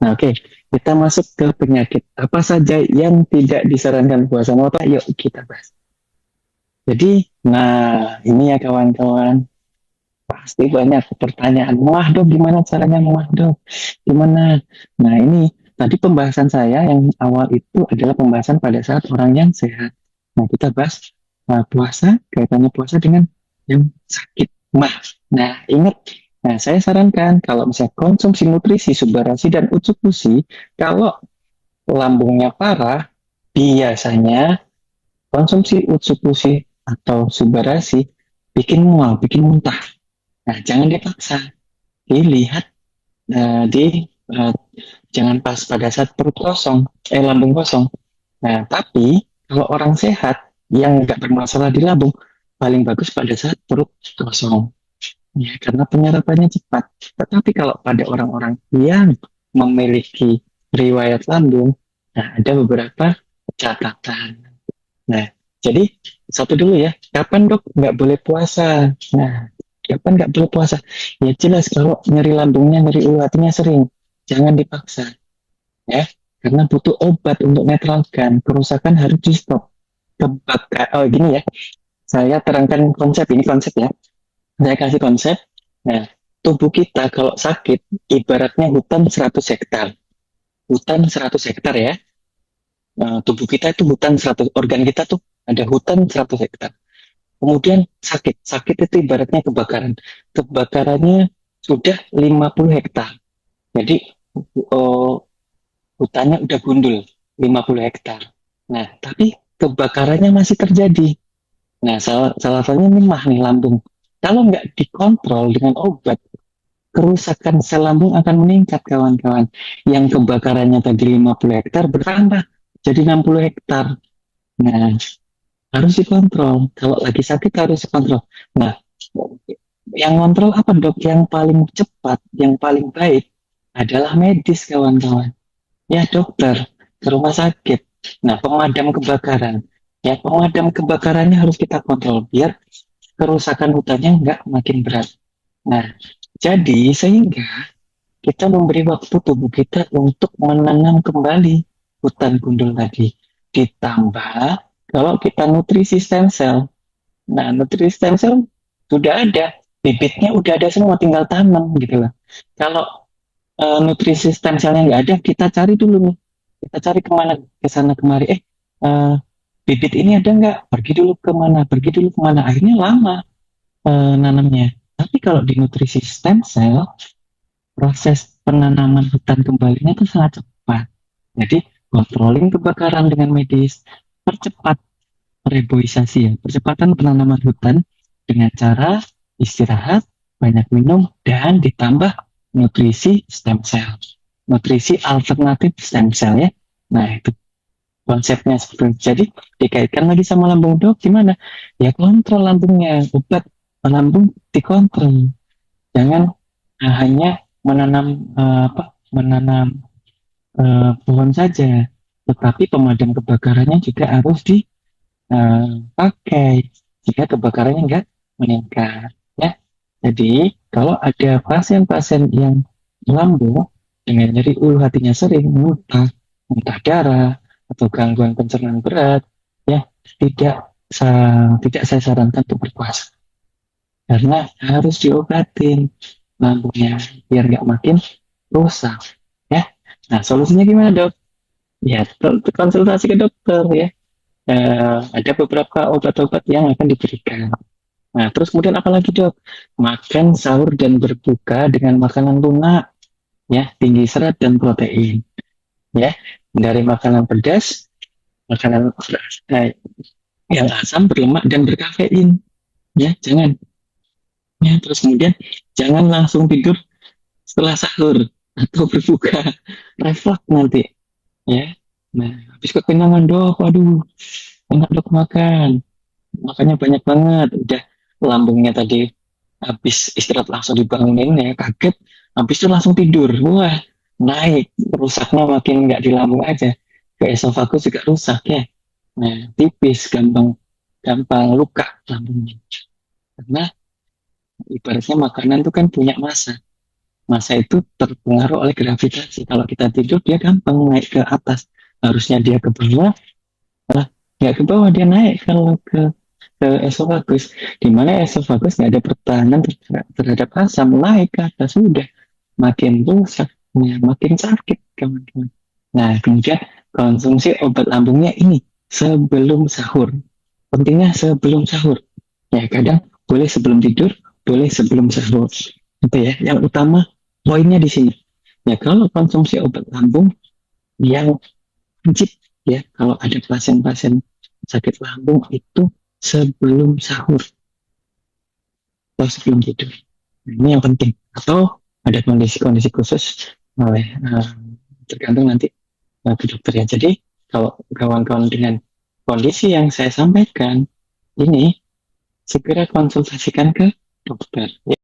Nah, oke. Kita masuk ke penyakit. Apa saja yang tidak disarankan puasa? Mau apa? Yuk kita bahas. Jadi, nah ini ya kawan-kawan. Pasti banyak pertanyaan. Wah dok, gimana caranya muah dok? Gimana? Nah ini tadi pembahasan saya yang awal itu adalah pembahasan pada saat orang yang sehat. Nah kita bahas puasa, kaitannya puasa dengan yang sakit mah. Nah ingat, nah saya sarankan kalau misalnya konsumsi nutrisi, subarasi dan ucuk fusi, kalau lambungnya parah, biasanya konsumsi ucuk fusi atau subarasi bikin mual, bikin muntah. Nah jangan dipaksa, dilihat di eh, jangan pas pada saat perut kosong, lambung kosong. Nah, tapi kalau orang sehat yang nggak bermasalah di lambung, paling bagus pada saat perut kosong. Ya, karena penyerapannya cepat. Tetapi kalau pada orang-orang yang memiliki riwayat lambung, nah ada beberapa catatan. Nah, jadi satu dulu ya, kapan dok nggak boleh puasa? Nah, kapan nggak boleh puasa? Ya jelas kalau nyeri lambungnya, nyeri ulatnya sering, jangan dipaksa ya, karena butuh obat untuk netralkan kerusakan harus di stop. Kebakar, oh gini ya, saya terangkan konsep ini konsep ya. Saya kasih konsep. Nah, tubuh kita kalau sakit ibaratnya hutan 100 hektar. Hutan 100 hektar ya. Tubuh kita itu hutan 100, organ kita tuh ada hutan 100 hektar. Kemudian sakit. Sakit itu ibaratnya kebakaran. Kebakarannya sudah 50 hektar. Jadi oh, hutannya udah gundul 50 hektar. Nah, tapi kebakarannya masih terjadi. Nah, salah satunya ini mah nih lambung. Kalau nggak dikontrol dengan obat, kerusakan sel lambung akan meningkat kawan-kawan. Yang kebakarannya tadi 50 hektar bertambah jadi 60 hektar. Nah, harus dikontrol. Kalau lagi sakit harus dikontrol. Nah, yang kontrol apa dok? Yang paling cepat, yang paling baik adalah medis kawan-kawan. Ya dokter, ke rumah sakit. Nah, pemadam kebakaran. Ya, pemadam kebakarannya harus kita kontrol biar kerusakan hutannya nggak makin berat. Nah, jadi sehingga kita memberi waktu tubuh kita untuk menanam kembali hutan gundul tadi. Ditambah kalau kita nutrisi stem cell. Nah, nutrisi stem cell sudah ada, bibitnya udah ada semua, tinggal tanam gitu lah. Kalau nutrisi stem cellnya nggak ada, kita cari dulu nih. Kita cari kemana, ke sana kemari. Eh, bibit ini ada nggak? Pergi dulu kemana? Pergi dulu kemana? Akhirnya lama nanamnya. Tapi kalau di nutrisi stem cell, proses penanaman hutan kembalinya itu sangat cepat. Jadi, controlling kebakaran dengan medis, percepat reboisasi ya, percepatan penanaman hutan dengan cara istirahat, banyak minum, dan ditambah nutrisi stem cell. Nutrisi alternatif stem cell ya. Nah, itu konsepnya seperti itu. Jadi, dikaitkan lagi sama lambung dok, gimana? Ya kontrol lambungnya, obat lambung dikontrol. Jangan hanya menanam menanam pohon saja, tetapi pemadam kebakarannya juga harus dipakai jika kebakarannya enggak meningkat. Ya, jadi kalau ada pasien-pasien yang lambung dengan nyeri ulu hatinya sering, muntah, muntah darah atau gangguan pencernaan berat, ya tidak saya sarankan untuk berpuasa karena harus diobatin lambungnya biar nggak makin rusak ya. Nah solusinya gimana dok? Ya konsultasi ke dokter ya. Ada beberapa obat-obat yang akan diberikan. Nah terus kemudian apa lagi dok? Makan sahur dan berbuka dengan makanan lunak ya, tinggi serat dan protein ya. Dari makanan pedas, makanan yang asam, berlemak dan berkafein ya, jangan. Ya, terus kemudian jangan langsung tidur setelah sahur atau berbuka, refleks nanti ya. Nah habis kekenyangan dok, waduh enak dok makan, makanya banyak banget, udah lambungnya tadi habis istirahat langsung dibangunin ya, kaget habis itu langsung tidur, wah naik, rusaknya makin nggak di lambung aja, ke esofagus juga rusak ya. Nah tipis, gampang gampang luka lambungnya karena ibaratnya makanan itu kan punya massa. massa itu terpengaruh oleh gravitasi. Kalau kita tidur dia gampang naik ke atas. Harusnya dia ke bawah, malah nggak ke bawah dia naik kalau ke esofagus. Di mana esofagus nggak ada pertahanan terhadap asam, naik ke atas sudah makin rusak, ya, makin sakit kawan-kawan. Nah, kemudian konsumsi obat lambungnya ini sebelum sahur. Pentingnya sebelum sahur. Ya, kadang boleh sebelum tidur, boleh sebelum sahur. Itu ya, yang utama poinnya di sini. Ya, kalau konsumsi obat lambung yang wajib ya, kalau ada pasien-pasien sakit lambung itu sebelum sahur atau sebelum tidur. Nah, ini yang penting. Atau ada kondisi-kondisi khusus oleh tergantung nanti ke dokter ya. Jadi kalau kawan-kawan dengan kondisi yang saya sampaikan ini segera konsultasikan ke dokter.